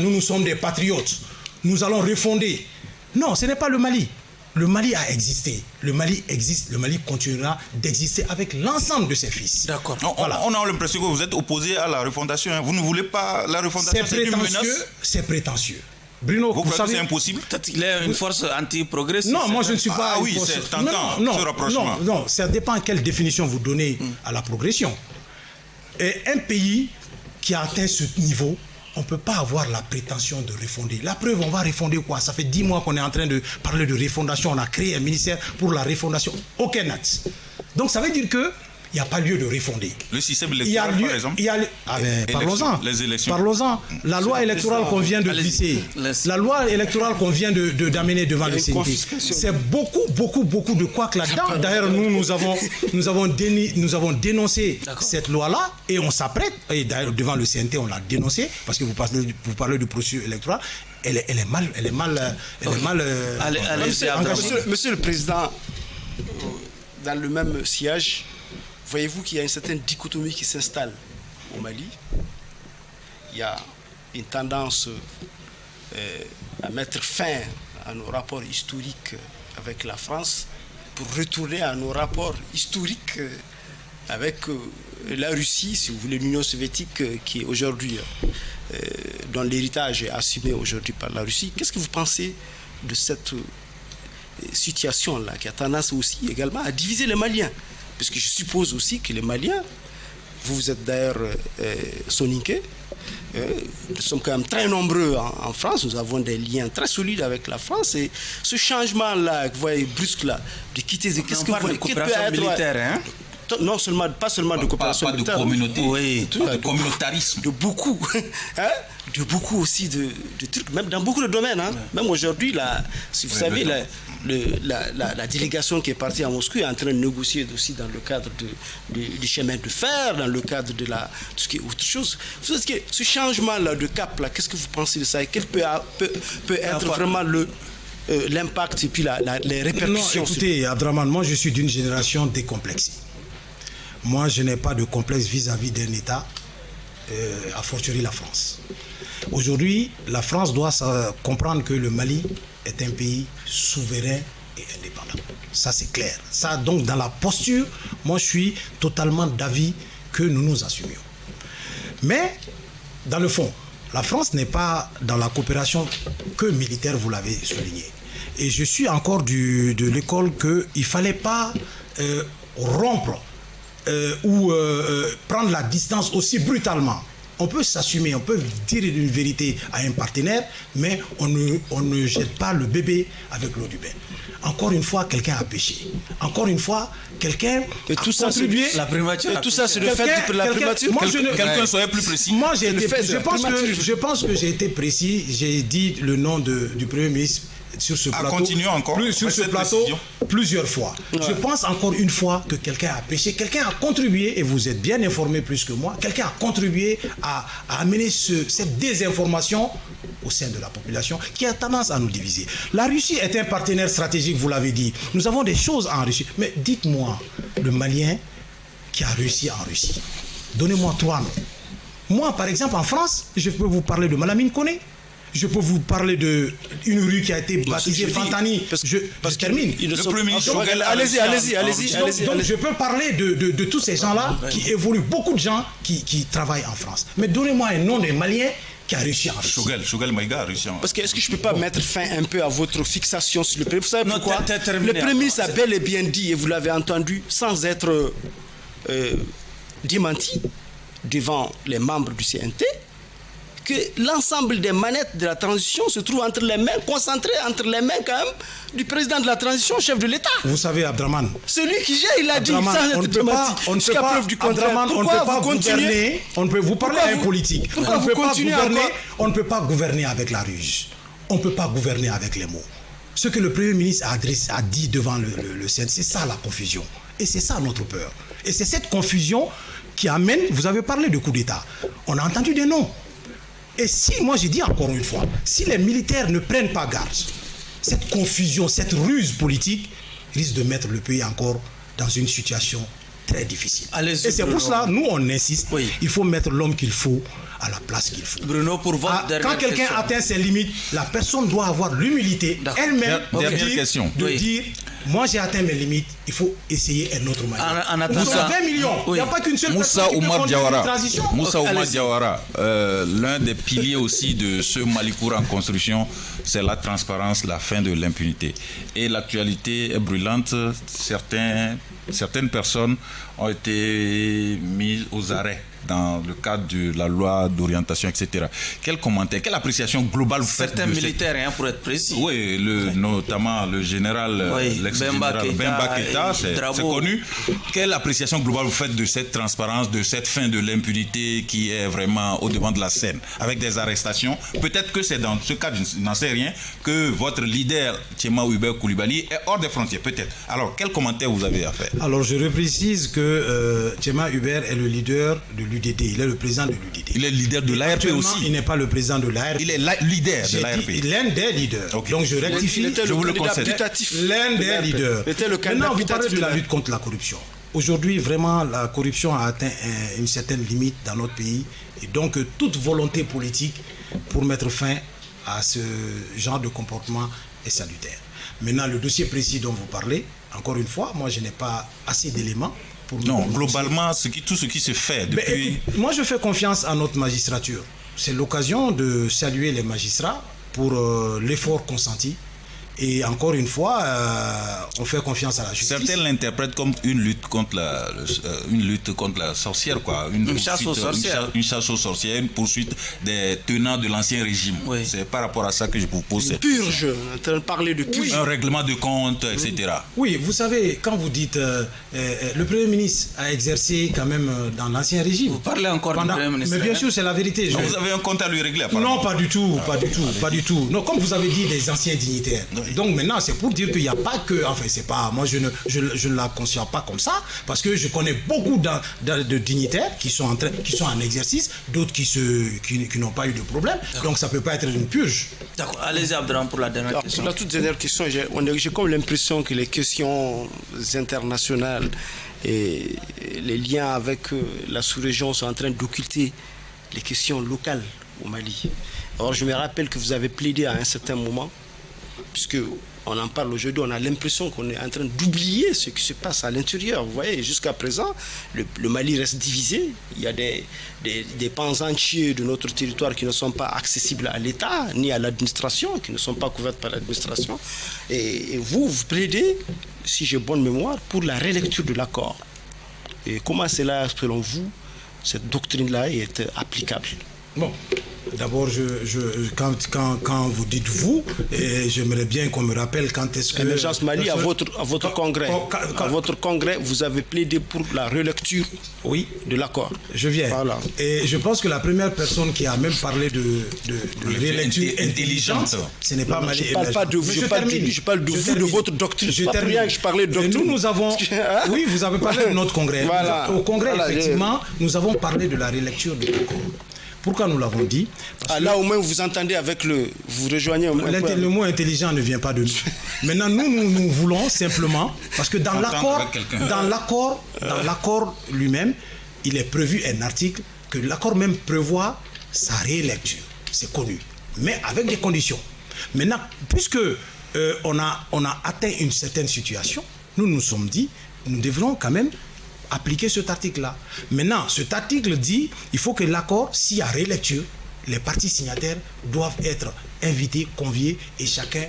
nous sommes des patriotes. Nous allons refonder. Non, ce n'est pas le Mali. Le Mali a existé. Le Mali existe. Le Mali continuera d'exister avec l'ensemble de ses fils. D'accord. Voilà. On a l'impression que vous êtes opposé à la refondation. Vous ne voulez pas la refondation. C'est prétentieux. C'est prétentieux. Bruno, vous savez, c'est impossible. Peut-être qu'il est une force anti-progressiste. Non, moi je ne suis pas. Ah oui, c'est tentant, ce rapprochement. Non, ça dépend quelle définition vous donnez à la progression. Et un pays qui a atteint ce niveau, on ne peut pas avoir la prétention de refonder. La preuve, on va refonder quoi ? Ça fait 10 mois qu'on est en train de parler de refondation. On a créé un ministère pour la refondation. Aucun acte. Donc ça veut dire que il n'y a pas lieu de refonder. Le système électoral, par exemple. Parlons-en. Les élections. Parlons-en. La loi électorale qu'on vient de glisser, la loi électorale qu'on vient d'amener devant le CNT, c'est beaucoup de couacs là-dedans. D'ailleurs, nous avons dénoncé cette loi-là et on s'apprête, et d'ailleurs devant le CNT, on l'a dénoncé, parce que vous parlez du processus électoral. Elle est mal. Monsieur le Président, dans le même sillage, voyez-vous qu'il y a une certaine dichotomie qui s'installe au Mali. Il y a une tendance à mettre fin à nos rapports historiques avec la France pour retourner à nos rapports historiques avec la Russie, si vous voulez, l'Union soviétique qui est aujourd'hui, dont l'héritage est assumé aujourd'hui par la Russie. Qu'est-ce que vous pensez de cette situation-là qui a tendance aussi également à diviser les Maliens ? Parce que je suppose aussi que les Maliens, vous êtes d'ailleurs soninké, nous sommes quand même très nombreux en France, nous avons des liens très solides avec la France, et ce changement-là, vous voyez, brusque là, de quitter... Qu'est-ce que vous voyez ? Coopération militaire, hein ? Non, pas seulement de coopération militaire. Pas de communauté, oui, de communautarisme. De beaucoup, de beaucoup aussi de trucs, même dans beaucoup de domaines. Hein. Même aujourd'hui, si vous savez, la délégation qui est partie à Moscou est en train de négocier aussi dans le cadre du chemin de fer, dans le cadre de tout ce qui est autre chose. Vous savez que ce changement-là de cap-là, qu'est-ce que vous pensez de ça? Et quel peut être vraiment l'impact et puis les répercussions? Non, écoutez, Abdraman, moi je suis d'une génération décomplexée. Moi, je n'ai pas de complexe vis-à-vis d'un État, a fortiori la France. Aujourd'hui, la France doit comprendre que le Mali est un pays souverain et indépendant. Ça, c'est clair. Ça, donc, dans la posture, moi, je suis totalement d'avis que nous nous assumions. Mais, dans le fond, la France n'est pas dans la coopération que militaire, vous l'avez souligné. Et je suis encore de l'école qu'il ne fallait pas rompre ou prendre la distance aussi brutalement. On peut s'assumer, on peut dire une vérité à un partenaire, mais on ne jette pas le bébé avec l'eau du bain. Encore une fois, quelqu'un a péché. Encore une fois, quelqu'un a contribué. La primature. Et tout ça, c'est le fait de la primature. Quelqu'un soit plus précis. Moi, je pense que j'ai été précis. J'ai dit le nom du Premier ministre sur ce plateau. Continuons encore. Sur ce plateau plusieurs fois. Ouais. Je pense encore une fois que quelqu'un a péché, quelqu'un a contribué, et vous êtes bien informé plus que moi, quelqu'un a contribué à amener cette désinformation au sein de la population qui a tendance à nous diviser. La Russie est un partenaire stratégique, vous l'avez dit. Nous avons des choses en Russie. Mais dites-moi, le Malien qui a réussi en Russie, donnez-moi 3 noms. Moi, par exemple, en France, je peux vous parler de Malamine Koné. Je peux vous parler d'une rue qui a été baptisée Fantani. Je termine. Le Premier ministre. Allez-y. Donc je peux parler de tous ces gens-là qui évoluent, beaucoup de gens qui travaillent en France. Mais donnez-moi un nom des Maliens qui a réussi en Russie. Choguel Maïga a réussi en Parce que est-ce que je ne peux pas mettre fin un peu à votre fixation sur le Premier ministre? Vous savez pourquoi? Le Premier ministre a bel et bien dit, et vous l'avez entendu, sans être démenti devant les membres du CNT, que l'ensemble des manettes de la transition se trouve entre les mains, concentrées entre les mains quand même du président de la transition, chef de l'État. Vous savez, Abdraman. Celui qui gère, il a dit, sans être démenti, jusqu'à preuve du contraire. On ne peut pas gouverner, vous parlez à un politique. On ne peut pas gouverner avec la ruse. On ne peut pas gouverner avec les mots. Ce que le Premier ministre a dit devant le CNT, c'est ça la confusion. Et c'est ça notre peur. Et c'est cette confusion qui amène, vous avez parlé de coup d'État. On a entendu des noms. Et si, moi j'ai dit encore une fois, si les militaires ne prennent pas garde, cette confusion, cette ruse politique risque de mettre le pays encore dans une situation très difficile. Et c'est pour cela, nous on insiste, il faut mettre l'homme qu'il faut à la place qu'il faut. Bruno, pour votre dernière quand quelqu'un atteint ses limites, la personne doit avoir l'humilité elle-même de dire moi j'ai atteint mes limites, il faut essayer un autre moyen. Nous sommes 20 millions, il n'y a pas qu'une seule personne qui peut conduire une transition. Moussa Oumar Diawara, l'un des piliers aussi de ce Malikoura en construction, c'est la transparence, la fin de l'impunité. Et l'actualité est brûlante, certaines personnes ont été mises aux arrêts dans le cadre de la loi d'orientation, etc. Quel commentaire, quelle appréciation globale vous faites? Certains militaires, pour être précis. Oui, notamment le général, l'ex-général Bemba Keïta, c'est connu. Quelle appréciation globale vous faites de cette transparence, de cette fin de l'impunité qui est vraiment au devant de la scène, avec des arrestations? Peut-être que c'est dans ce cas, je n'en sais rien, que votre leader, Tchéma Hubert Koulibaly, est hors des frontières, peut-être. Alors, quel commentaire vous avez à faire? Alors, je reprécise que Tchéma Hubert est le leader de l'UDD. Il est le président de l'UDD. Il est le leader de l'ARP aussi. Il n'est pas le président de l'ARP. Il est leader de l'ARP. L'un des leaders. Okay. Donc je rectifie. Je vous le concède. L'un des leaders. Maintenant, vous parlez de la lutte contre la corruption. Aujourd'hui, vraiment, la corruption a atteint une certaine limite dans notre pays. Et donc, toute volonté politique pour mettre fin à ce genre de comportement est salutaire. Maintenant, le dossier précis dont vous parlez, encore une fois, moi, je n'ai pas assez d'éléments. Non, globalement, tout ce qui se fait depuis... Écoute, moi, je fais confiance à notre magistrature. C'est l'occasion de saluer les magistrats pour l'effort consenti. Et encore une fois, on fait confiance à la justice. Certains l'interprètent comme une lutte contre la sorcière, quoi. Une chasse aux sorcières. Une chasse aux sorcières, une poursuite des tenants de l'ancien régime. Oui. C'est par rapport à ça que je vous pose. Une purge, on est en train de parler de purge. Un règlement de compte, etc. Oui, vous savez, quand vous dites le Premier ministre a exercé quand même dans l'ancien régime. Vous parlez encore du Premier ministre. Mais bien sûr, c'est la vérité. Vous avez un compte à lui régler, apparemment. Non, pas du tout. Non, comme vous avez dit, des anciens dignitaires. Donc maintenant, c'est pour dire qu'il n'y a pas que... Enfin, c'est pas... Moi, je ne la conçois pas comme ça, parce que je connais beaucoup de dignitaires qui sont en exercice, d'autres qui n'ont pas eu de problème. Donc, ça ne peut pas être une purge. D'accord. Allez-y, Abdraman, pour la dernière question. Pour la toute dernière question, j'ai comme l'impression que les questions internationales et les liens avec la sous-région sont en train d'occulter les questions locales au Mali. Alors, je me rappelle que vous avez plaidé à un certain moment, puisque on en parle aujourd'hui, on a l'impression qu'on est en train d'oublier ce qui se passe à l'intérieur. Vous voyez, jusqu'à présent, le Mali reste divisé. Il y a des pans entiers de notre territoire qui ne sont pas accessibles à l'État, ni à l'administration, qui ne sont pas couvertes par l'administration. Et vous plaidez, si j'ai bonne mémoire, pour la rélecture de l'accord. Et comment cela, selon vous, cette doctrine-là est applicable? Bon, d'abord, quand vous dites vous, j'aimerais bien qu'on me rappelle quand est-ce que... Émergence Mali, à votre congrès. À votre congrès, vous avez plaidé pour la relecture de l'accord. Je viens. Voilà. Et je pense que la première personne qui a même parlé de relecture intelligente, ce n'est pas Mali. Je ne parle pas de vous, je parle de vous, de votre doctrine. Je parlais de doctrine. Nous avons... Oui, vous avez parlé de notre congrès. Voilà. Au congrès, effectivement, nous avons parlé de la relecture de l'accord. Pourquoi nous l'avons dit? Là, au moins, vous entendez avec vous rejoignez le mot intelligent ne vient pas de nous. Maintenant, nous voulons simplement, parce que dans l'accord lui-même, il est prévu un article que l'accord même prévoit sa rélecture. C'est connu, mais avec des conditions. Maintenant, puisque on a atteint une certaine situation, nous nous sommes dit, nous devrons quand même appliquer cet article-là. Maintenant, cet article dit il faut que l'accord, s'il y a rélecture, les parties signataires doivent être invités, conviés et chacun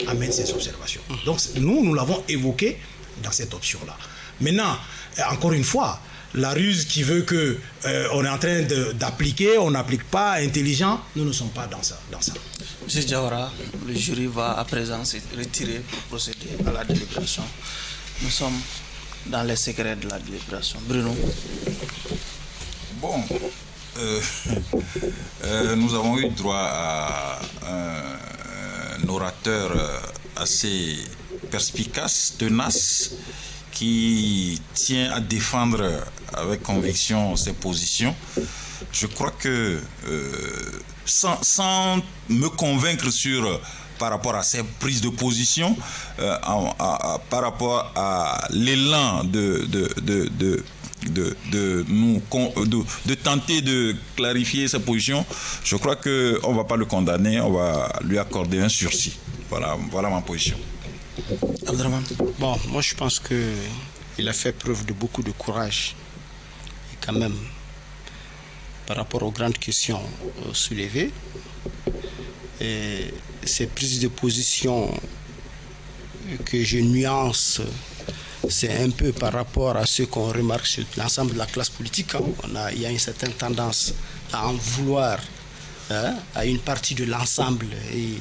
amène ses observations. Donc, nous l'avons évoqué dans cette option-là. Maintenant, encore une fois, la ruse qui veut que on est en train d'appliquer, on n'applique pas, intelligent, nous ne sommes pas dans ça. M. Diawara, le jury va à présent se retirer pour procéder à la délibération. Nous sommes dans les secrets de la délibération. Bruno. Bon, nous avons eu droit à un orateur assez perspicace, tenace, qui tient à défendre avec conviction ses positions. Je crois que sans me convaincre par rapport à ses prises de position, par rapport à l'élan de tenter de clarifier sa position, je crois qu'on ne va pas le condamner, on va lui accorder un sursis. Voilà ma position. Abdraman. Bon, moi je pense qu'il a fait preuve de beaucoup de courage. Et quand même, par rapport aux grandes questions soulevées, et ces prises de position que je nuance, c'est un peu par rapport à ce qu'on remarque sur l'ensemble de la classe politique. Il y a une certaine tendance à en vouloir à une partie de l'ensemble et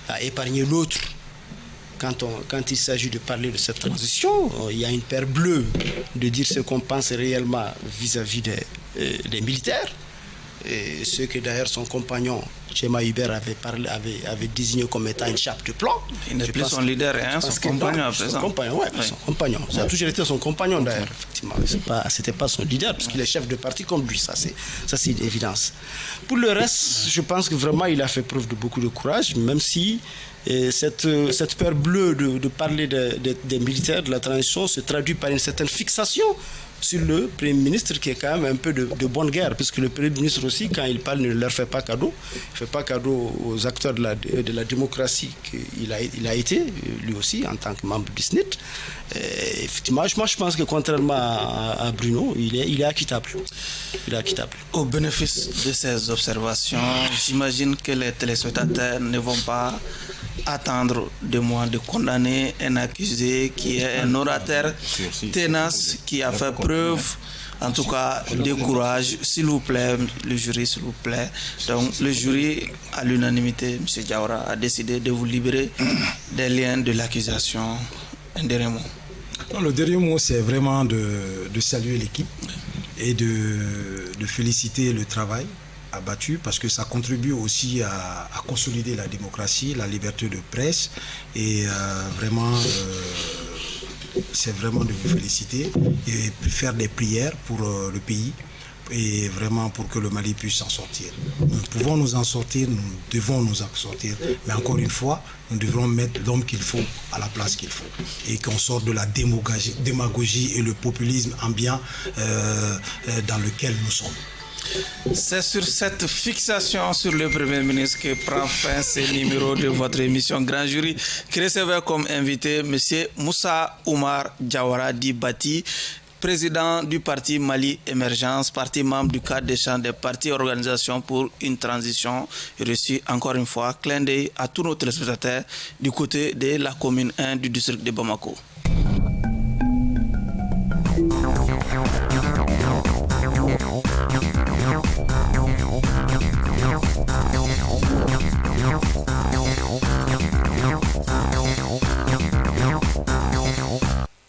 à épargner l'autre. Quand il s'agit de parler de cette transition, il y a une paire bleue de dire ce qu'on pense réellement vis-à-vis des militaires. Et ce que d'ailleurs son compagnon Chema Hubert avait désigné comme étant une chape de plomb. Il n'est plus son leader, son compagnon à présent. Son compagnon. Ça a toujours été son compagnon d'ailleurs, effectivement. C'était pas son leader, parce qu'il est chef de parti comme lui, ça c'est une évidence. Pour le reste, je pense que vraiment il a fait preuve de beaucoup de courage, même si cette peur bleue de parler des militaires, de la transition, se traduit par une certaine fixation sur le Premier ministre, qui est quand même un peu de bonne guerre, puisque le Premier ministre aussi, quand il parle, ne leur fait pas cadeau. Il ne fait pas cadeau aux acteurs de la démocratie qu'il a été, lui aussi, en tant que membre du SNIT. Effectivement, moi je pense que contrairement à Bruno, il est acquittable. Il est acquittable. Au bénéfice de ces observations, j'imagine que les téléspectateurs ne vont pas attendre de moi de condamner un accusé qui est un orateur tenace, qui a fait preuve, en tout cas, de courage. S'il vous plaît, le jury, s'il vous plaît. Donc, le jury, à l'unanimité, M. Diawara a décidé de vous libérer des liens de l'accusation. Un dernier mot. Non, le dernier mot, c'est vraiment de saluer l'équipe et de féliciter le travail abattu, parce que ça contribue aussi à consolider la démocratie, la liberté de presse, et c'est vraiment de vous féliciter et faire des prières pour le pays et vraiment pour que le Mali puisse s'en sortir. Nous pouvons nous en sortir, nous devons nous en sortir, mais encore une fois, nous devrons mettre l'homme qu'il faut à la place qu'il faut et qu'on sorte de la démagogie et le populisme ambiant dans lequel nous sommes. C'est sur cette fixation sur le Premier ministre que prend fin ce numéro de votre émission Grand Jury, qui recevait comme invité M. Moussa Oumar Diawara Dibati, président du parti Mali Émergence, parti membre du cadre d'échange des partis et organisations pour une transition. Reçu encore une fois, clin d'œil à tous nos téléspectateurs du côté de la commune 1 du district de Bamako.